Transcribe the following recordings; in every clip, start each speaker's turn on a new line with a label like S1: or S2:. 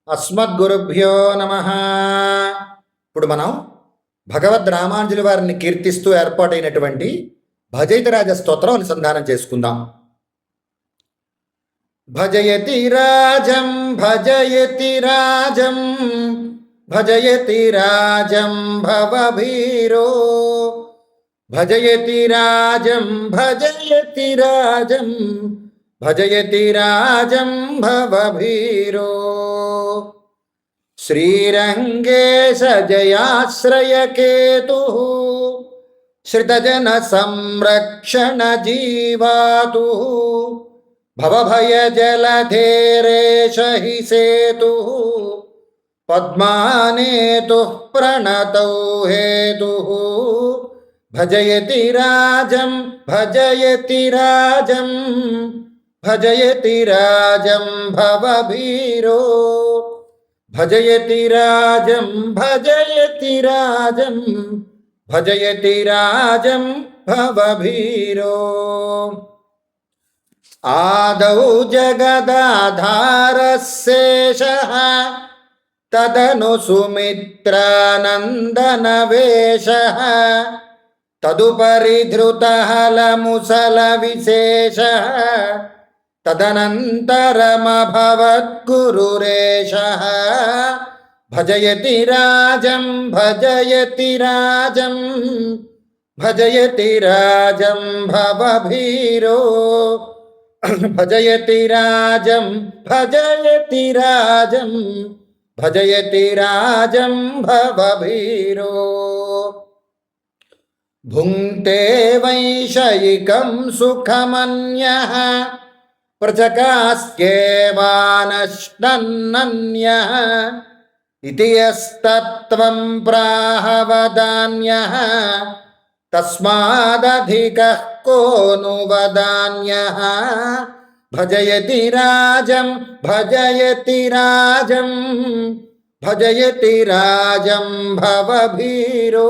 S1: అస్మద్గురుభ్యో నమ. ఇప్పుడు మనం భగవద్ రామానుజుల వారిని కీర్తిస్తూ ఏర్పాటైనటువంటి భజయితరాజ స్తోత్రం అనుసంధానం చేసుకుందాం. భజయతి రాజం భజయతి రాజం భజయతి రాజం భవభీరో భజయతి రాజం భజయతి రాజం భజయతి రాజం భవభీరో. శ్రీరంగేశ జయాశ్రయకేతు శ్రితజన సంరక్షణ జీవాతు భవభయ జలధేరేష హి సేతు పద్మానేతు ప్రణతౌ హేతు భజయతి రాజం భజయతి రాజం భజయతి రాజం భవభీరో భజయతి రాజం భజయతి రాజం భజయతి రాజం భవభీరో. ఆదౌ జగదాధారశేషః తదను సుమిత్రానందనవేషః తదుపరి ధృతహలముసలవిశేషః తదనంతరమభవద్గురురేషః భజయతి రాజం భజయతి రాజం భజయతి రాజం భవభీరో భజయతి రాజం భజయతి రాజం భజయతి రాజం భవభీరో. భుంక్తే వైషయికం సుఖమన్యః ప్రచకాస్యేవానశ్నన్నన్యః ఇతి యస్తత్వం ప్రాహవదాన్యః తస్మాదధికః కో ను వదాన్యః భజయతి రాజం భజయతి రాజం భజయతి రాజం భవభీరో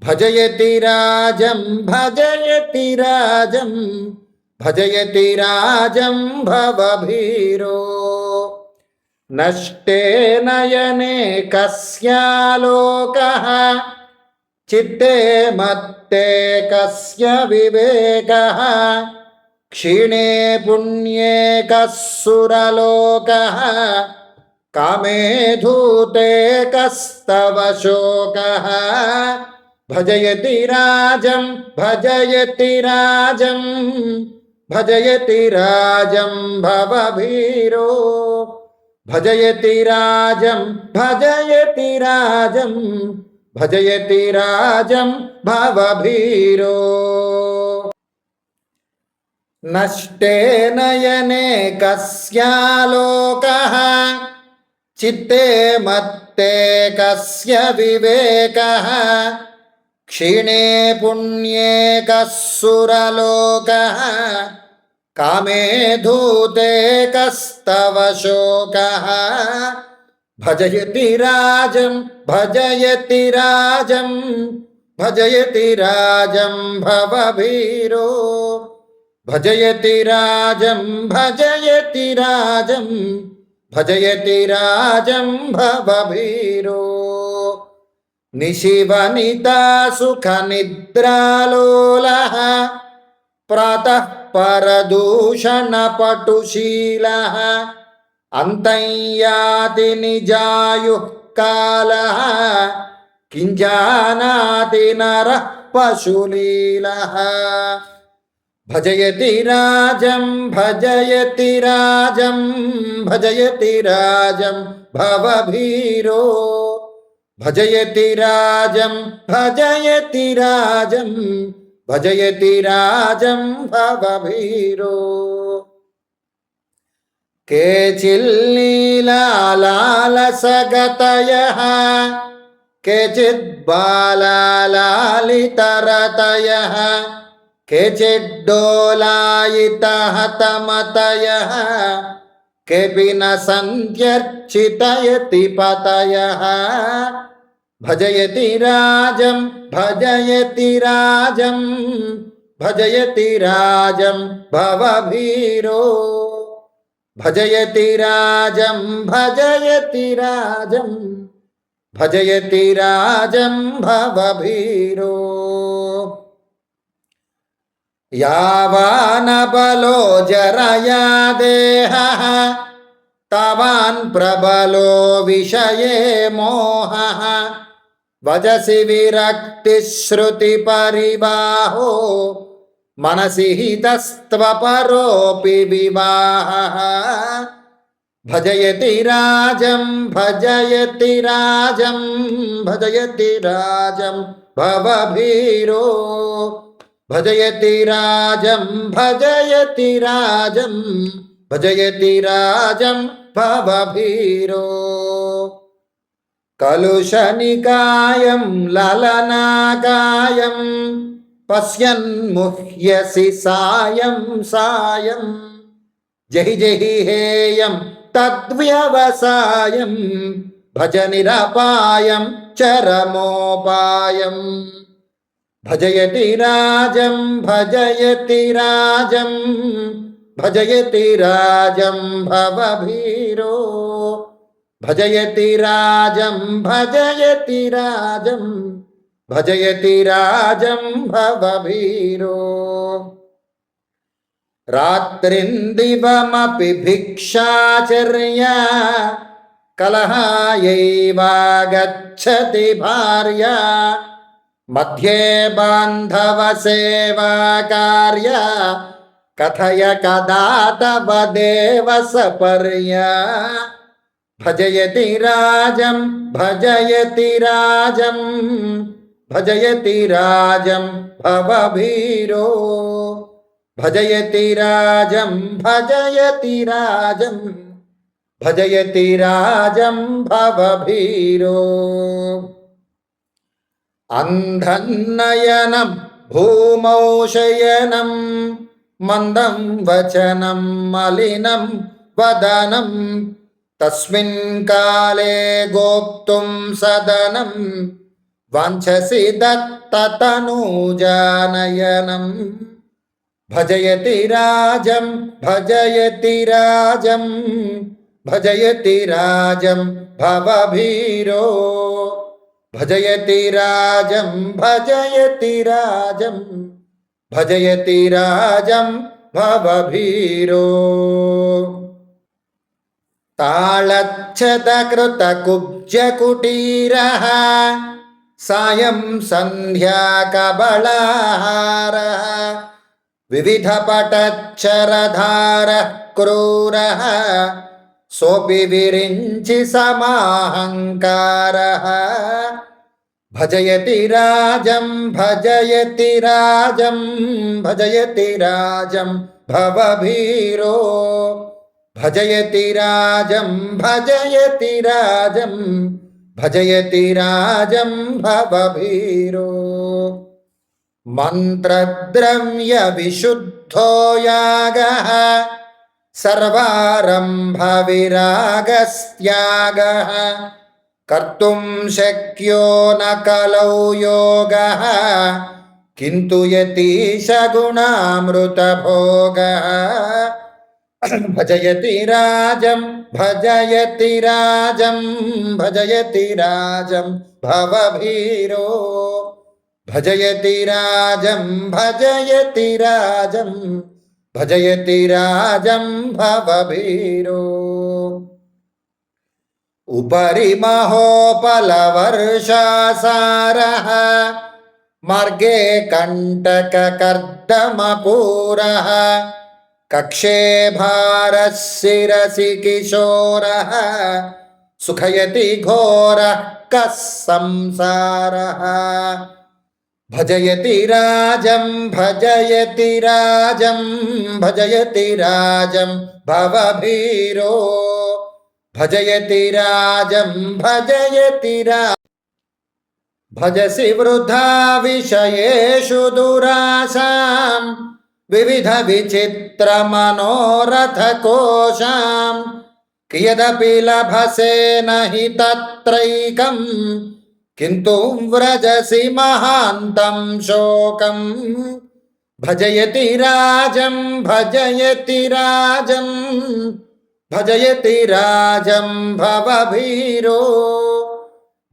S1: భజయతి రాజం భజయతి రాజం భజయతి రాజం భవభీరో. నష్టే నయనే కస్యాలోకః చిత్తే మత్తే కస్య వివేకః క్షీణే పుణ్యే కస్సురలోకః కామే ధూతే కస్తవ శోకః భజయతి రాజం భజయతి రాజం భజయతి రాజం భవభీరో భజయతి రాజం భజయతి రాజం భజయతి రాజం భవభీరో. నష్టే నయనే కస్యాలోకః చిత్తే మత్తే కస్య వివేకః క్షీణే పుణ్యే కస్సురలోకః కామే ధూతే కస్తవ శోకః భజయతి రాజం భజయతి రాజం భజయతి రాజం భవభీరో భజయతి రాజం భజయతి రాజం భజయతి రాజం భవభీరో. నిశివనితా సుఖ నిద్రాలోలః ప్రాతః పరదూషణ పటుశీలః అంతయ్యాతి నిజాయుః కాలః కింజానాతి నరః పశులీలః భజయతి రాజం భజయతి రాజం భజయతి రాజం భవభీరో భజయతి రాజం భజయతి రాజం భజయతి రాజం భవభీరో. కేచిల్లీలాలాలసగతయః కేచిద్బాలాలాలితరతయః కేచిడ్డోలాయితహతమతయః కేపి న సంత్యర్చితయతి పతయః భజయతి రాజం భజయతి రాజం భజయతి రాజం భవభీరో భజయతి రాజం భజయతి రాజం భజయతి రాజం భవభీరో యావానబలో జరయా దేహః తావాన్ ప్రబలో విషయే మోహః వజసి విరక్తి శ్రుతి పరివాహో మనసి హితస్త్వపరోపి వివాహః భజయతి రాజం భజయతి రాజం భజయతి రాజం భవభీరో భజయతి రాజం భజయతి రాజం భజయతి రాజం భవభీరో కలుషనికాయం లలనాకాయం పశ్యన్ముహ్యసి సాయం సాయం జహి జహి హేయం తద్వ్యవసాయం భజ నిరపాయం చరమోపాయం భజయతి రాజం భజయతి రాజం భజయతి రాజం భవభీరో భజయతి రాజం భజయతి రాజం భజయతి రాజం భవభీరో రాత్రిందివమపి భిక్షాచర్య కలహాయైవాగచ్చతి భార్య మధ్యే బాంధవ సేవా కార్య కథయ కదా తవ దేవ సపర్య భజయతి రాజం భజయతి రాజం భజయతి రాజం భవభీరో భజయతి రాజం భజయతి రాజం భజయతి రాజం భవభీరో అంధన్నయనం భూమౌ శయనం మందం వచనం మలినం వదనం తస్మిన్ కాలే గోప్తుం సదనం వాంఛసి దత్తతనూజానయనం భజయతి రాజం భజయతి రాజం భజయతి రాజం భవభీరో భజయతి రాజం భజయతి రాజం భజయతి రాజం భవభీరో తాళచ్ఛదకృత కుబ్జ కుటీరః సాయం సంధ్యా కబళహారః వివిధ పటచ్చరధారః క్రూరః సోపి విరించి సమాహంకారః భజయతి రాజం భజయతి రాజం భజయతి రాజం భవభీరో భజయతి రాజం భజయతి రాజం భజయతి రాజం భవభీరో మంత్రద్రవ్య విశుద్ధో యాగః సర్వారంభ విరాగస్త్యాగః కర్తుం శక్యో న కలౌ యోగః కింతు యతీశ గుణామృత భోగః భజయతి రాజం భజయతి రాజం భజయతి రాజం భవభీరో భజయతి రాజం భజయతి రాజం భజయతి రాజం భవభీరో ఉపరి మహోపలవర్షాసారః మార్గే కంటకకర్దమపూరః కక్షే భారः శిరసి కిశోరः సుఖయతి ఘోరः కः సంసారः భజయతి రాజం భజయతి రాజం భజయతి రాజం భవభీరో భజయతి రాజం భజయతి భజసి వృథా విషయేషు దురాశాం వివిధ విచిత్ర మనోరథ కోశాం కియదపి లభసే నహి తత్రైకం కింతు వ్రజసి మహాంతం శోకం భజయతి రాజం భజయతి రాజం భజయతి రాజం భవభీరో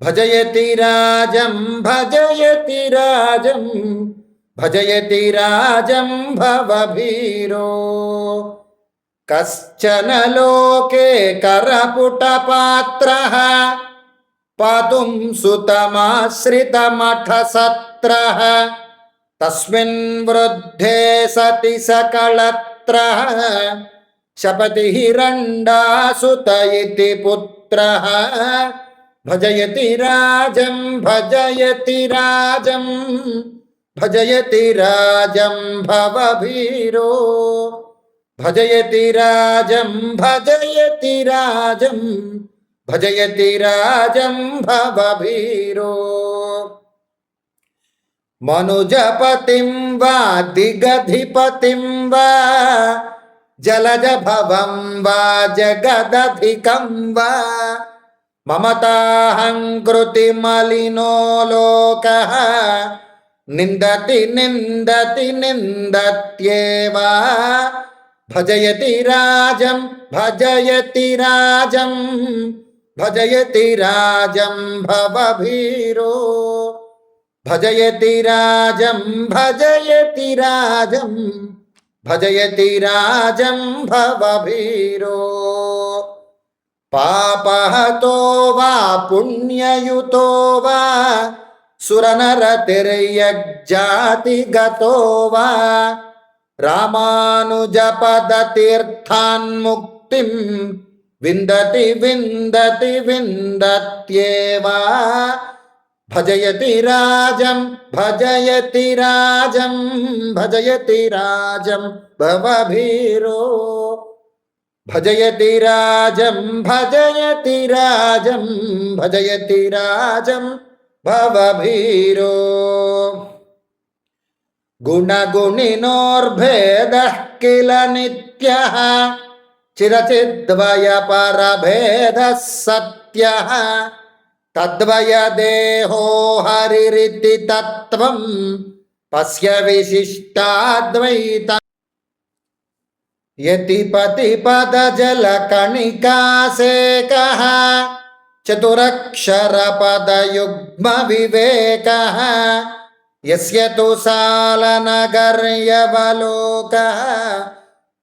S1: భజయతి రాజం భజయతి రాజం భజయతి రాజం భవభీరో కశ్చన లోకే కరపుటపాత్రః పాతుం సుతమాశ్రితమఠసత్రః తస్మిన్ వృద్ధే సతి సకళత్రః శపతి హిరణ్డాసుత ఇతి పుత్రః భజయతి రాజం భజయతి రాజం భజయతి రాజం భవభీరో భజయతి రాజం భజయతి రాజం భజయతి రాజం భవభీరో మనుజపతిం వా దిగధిపతిం వా జలజ భవం వా జగదధికం వా మమతాహం కృతి మలినో లోకః నిందతి నిందతి నిందత్యేవ భజయతి రాజం భజయతి రాజం భజయతి రాజం భవభీరో భజయతి రాజం భజయతి రాజం భజయతి రాజం భవభీరో పాపహతో వా పుణ్యయుతో వా సురనరతిర్యజ్జాతిగతో వా రామానుజపదతీర్థాన్ముక్తిం విందతి విందతి విందత్యేవ భజయతి రాజం భజయతి రాజం భజయతి రాజం భవభీరో భజయతి రాజం భజయతి రాజం భజయతి రాజం భవభీరో గుణగుణినోర్భేదః కిల నిత్యః చిరచిద్వయ పరభేదః సత్యః తద్వయ దేహో హరిరితి తత్వం పశ్య విశిష్టాద్వైత యతిపతి పదజల కణికాసేకః చతురక్షర పదయుగ్మ వివేకః యస్య తు సాలనగర్యవలోకః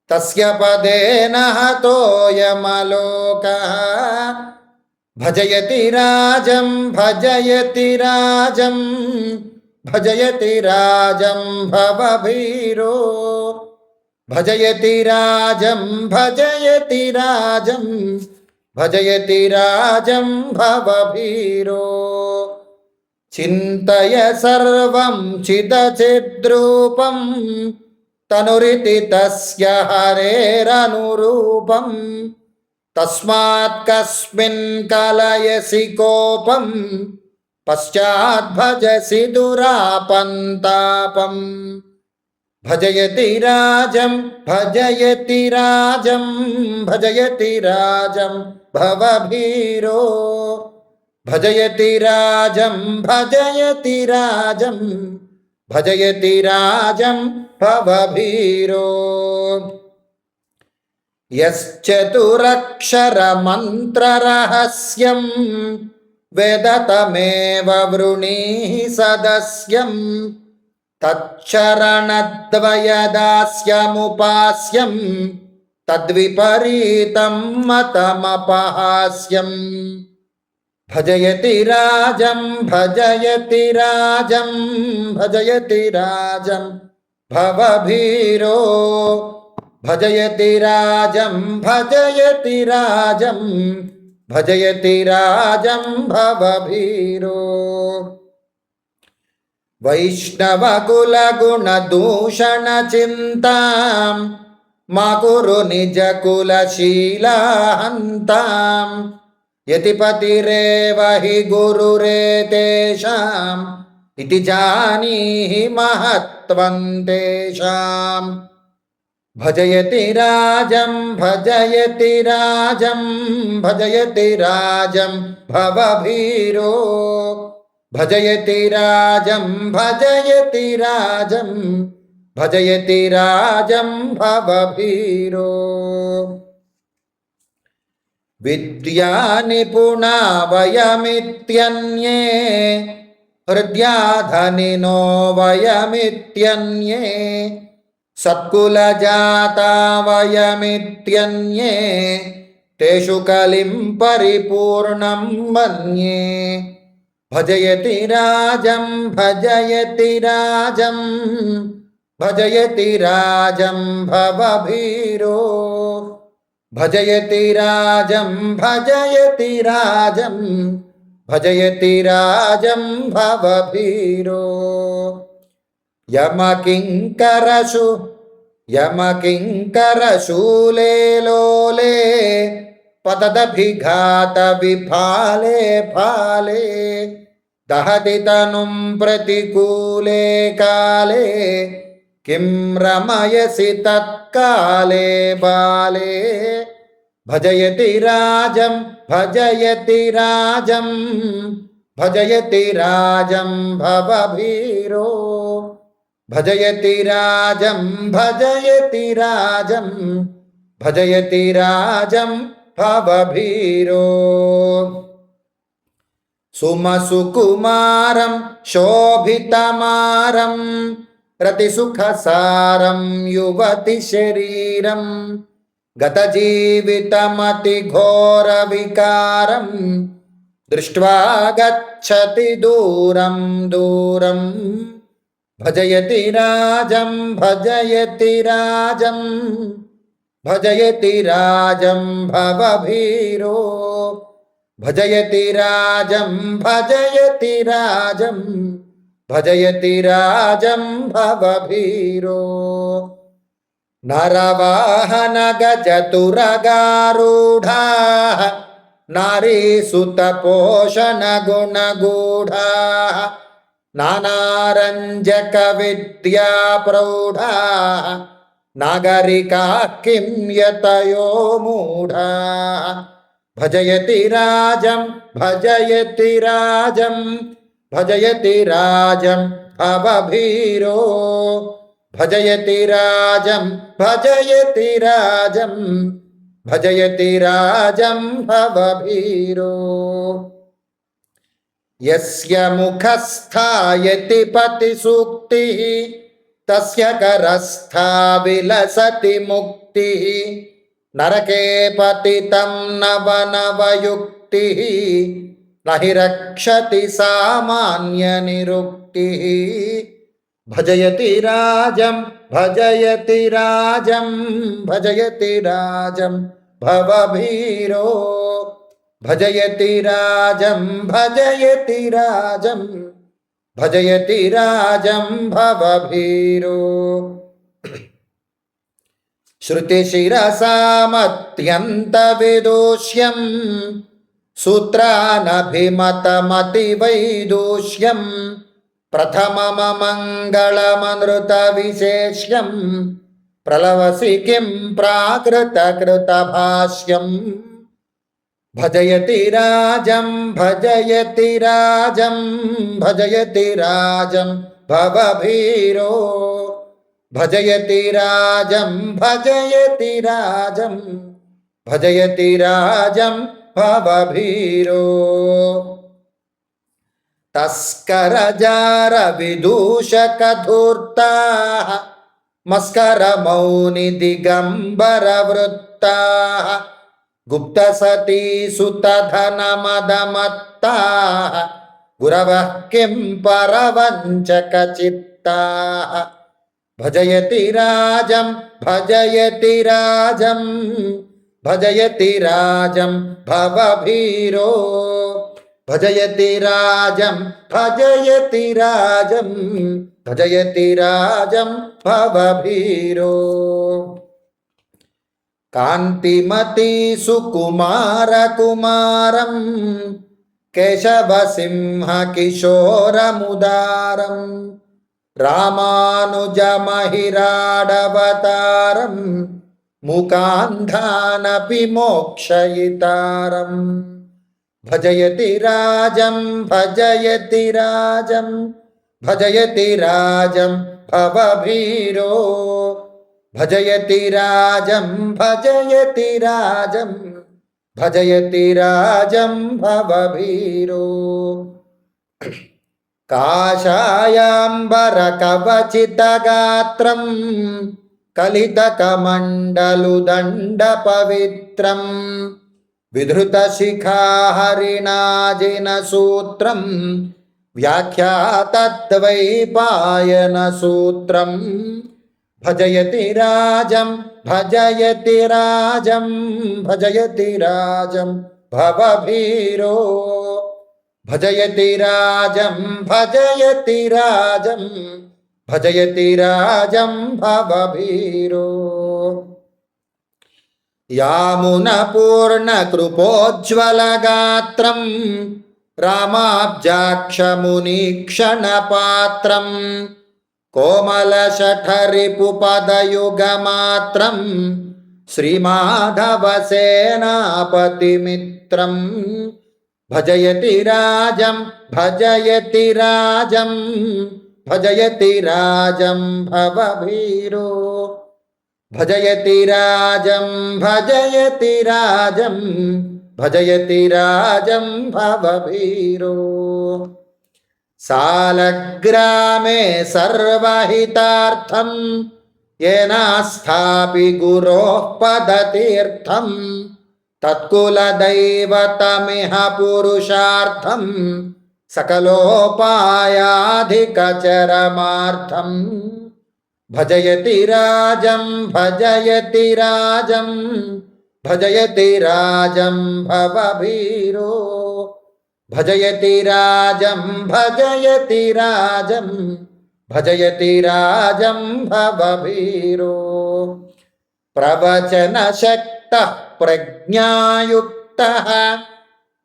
S1: తస్య పదేన హతోయమలోకః భజయతి రాజం భజయతి రాజం భజయతి రాజం భవభీరో భజయతి రాజం భజయతి రాజం భజయతి రాజం భవభీరో చింతయ సర్వం చిదచిద్రూపం తనురితి తస్య హరేరనురూపం తస్మాత్ కస్మిన్ కలయసి కోపం పశ్చాత్ భజసి దురాపంతాపం భజయతి రాజం భజయతి రాజం భజయతి రాజం భవభీరో భజయతి రాజం భజయతి రాజం భజయతి రాజం భవభీరో యశ్చతురక్షర మంత్రరహస్యం వేదతమేవ వృణీః సదస్యం తచ్చరణద్వయదాస్యముపాస్యం తద్విపరీతం మతమపహాస్యం భజయతి రాజం భజయతి రాజం భజయతి రాజం భవభీరో భజయతి రాజం భజయతి రాజం భజయతి రాజం భవభీరో వైష్ణవకులగుణ దూషణ చింతాం మా కురు నిజకులశీలాహంతాం యతిపతిరేవ హి గురురేతేషాం ఇతి జానీహి మహత్వం తేషాం భజయతి రాజం భజయతి రాజం భజయతి రాజం భవభీరో భజయతి రాజం భజయతి రాజం భజయతి రాజం భవభీరో విద్యా నిపుణా వయమిత్యన్యే హృద్యాధనినో వయమిత్యన్యే సత్కులజాతా వయమిత్యన్యే తేషు కలిం పరిపూర్ణం మన్యే భజయతి రాజం భజయతి రాజం భజయతి రాజం భవభీరో భజయతి రాజం భజయతి రాజం భజయతి రాజం భవభీరో యమకింకరశూలే లోలే పతదభిఘాత విఫాలే ఫాలే దహతి తనుం ప్రతికూలే కాలే కిం రమయసి తత్కాలే బాలే భజయతి రాజం భజయతి రాజం భజయతి రాజం భవభీరో భజయతి రాజం భజయతి రాజం భజయతి రాజం భవభీరో సుమసుకుమారం శోభితమారం రతిసుఖసారం యువతి శరీరం గతజీవితమతి ఘోర వికారం దృష్ట్వా గచ్చతి దూరం దూరం భజయతి రాజం భజయతి రాజం భజయతి రాజం భవభీరో భజయతి రాజం భజయతి రాజం భజయతి రాజం భవభీరో నరవాహన గజతురగారూఢా నారీసుత పోషణ గుణగూఢా నానారంజక విద్యా ప్రౌఢా నాగరికా కిం యతయో మూఢా భజయతి రాజం భజయతి రాజం భజయతి రాజం భవభీరో భజయతి రాజం భజయతి రాజం భజయతి రాజం భవభీరో యస్య ముఖస్థాయతి పతి సూక్తి తస్య కరస్థా విలసతి ముక్తి నరకే పతితం నవనవయుక్తి నహి రక్షతి సామాన్య నిరుక్తి భజయతి రాజం భజయతి రాజం భజయతి రాజం భవభీరో భజయతి రాజం భజయతి రాజం భజయతి రాజం భవభీరో శృతిశిరసామత్యంత విదూష్యం సూత్రానభిమతమతివైదూష్యం ప్రథమమమంగళమనృత విశేష్యం ప్రలవసి కిం ప్రాకృతకృత భాష్యం భజయతి రాజం భజయతి రాజం భజయతి రాజం భవభీరో భజయతి రాజం భజయతి రాజం భజయతి రాజం భవభీరో తస్కరజార విదూషక ధూర్తా మస్కర మౌని దిగంబర వృత్తా గుప్త సతీ సుత ధన మదమత్తా గురవః కిం పరవంచక చిత్తా భజయతి రాజం భజయతి రాజం భజయతి రాజం భవభీరో భజయతి రాజం భజయతి రాజం భజయతి రాజం భవభీరో కాంతిమతి సుకుమార కుమారం కేశవసింహ కిశోరముదారం రామానుజమహిరాడవతారం ముకాంధానపి మోక్షయితారం భజయతి రాజం భజయతి రాజం భజయతి రాజం భవభీరో భజయతి రాజం భజయతి రాజం భజయతి రాజం భవభీరో. కాషాయాంబరకవచితగాత్రం కలితకమండలుదండపవిత్రం విధృతశిఖాహరిణాజినసూత్రం వ్యాఖ్యాతద్వైపాయనసూత్రం భజయతి రాజం భజయతి రాజం భజయతి రాజం భవభీరో. భజయతి రాజం భజయతి రాజం భజయతి రాజం భవభీరో. యామునపూర్ణకృపోజ్వలగాత్రం రామాబ్జాక్షమునీక్షణపాత్రం కోమలశఠరిపుపదయుగమాత్రం శ్రీమాధవసేనాపతిమిత్రం భజయతి రాజం భజయతి రాజం భజయతి రాజం భవభీరో. భజయతి రాజం భజయతి రాజం భజయతి రాజం భవభీరో. సాలగ్రామే సర్వహితార్థం ఏనాస్థాపి గురోః పదతీర్థం తత్కులదైవతమిహ పురుషార్థం సకలోపాయాధికచరమార్థం భజయతి రాజం భజయతి రాజం భజయతి రాజం భవభీరో. భజయతి రాజం భజయతి రాజం భజయతి రాజం భవభీరో. ప్రవచనశక్తః ప్రజ్ఞాయుక్తః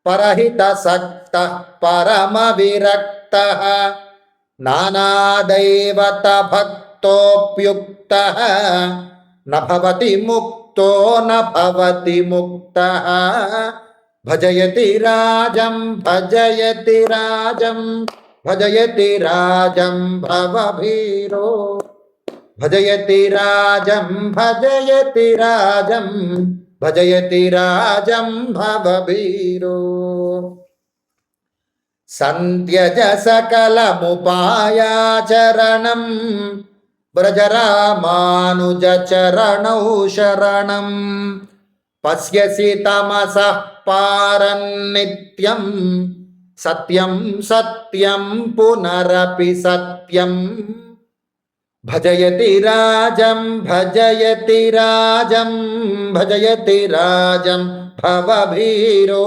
S1: పరహితసక్తః పరమవిరక్తః నానాదైవత భక్తోప్యుక్తః న భవతి ముక్తో న భవతి ముక్తః భజయతి రాజం భజయతి రాజం భజయతి రాజం భవభీరో. భజయతి రాజం భజయతి రాజం భజయతి రాజం భవభీరో. సంత్యజ సకలముపాయాచరణం వ్రజరామానుజచరణౌ శరణం పశ్యసి తమసః పారన్నిత్యం సత్యం సత్యం పునరపి సత్యం భజయతి రాజం భజయతి రాజం భజయతి రాజం భవభీరో.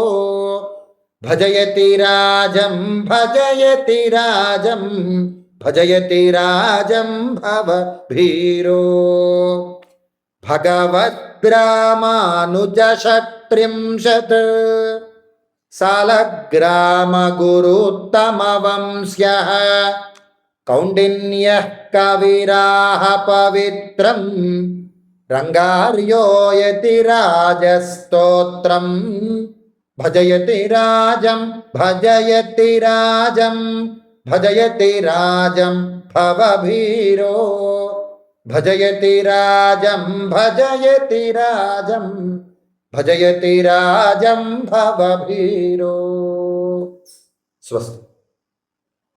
S1: భజయతి రాజం భజయతి రాజం భజయతి రాజం భవభీరో. భగవద్రామానుజషట్త్రింశత్ సాలగ్రామగురుత్తమవంశ్యః కౌండిన్యః కవిరాः పవిత్రం రంగార్యో యతిరాజస్తోత్రం భజయతి రాజం భజయతి రాజం భజయతి రాజం భవభీరో. భజయతి రాజం భజయతి రాజం భజయతి రాజం భవభీరో. స్వస్తి.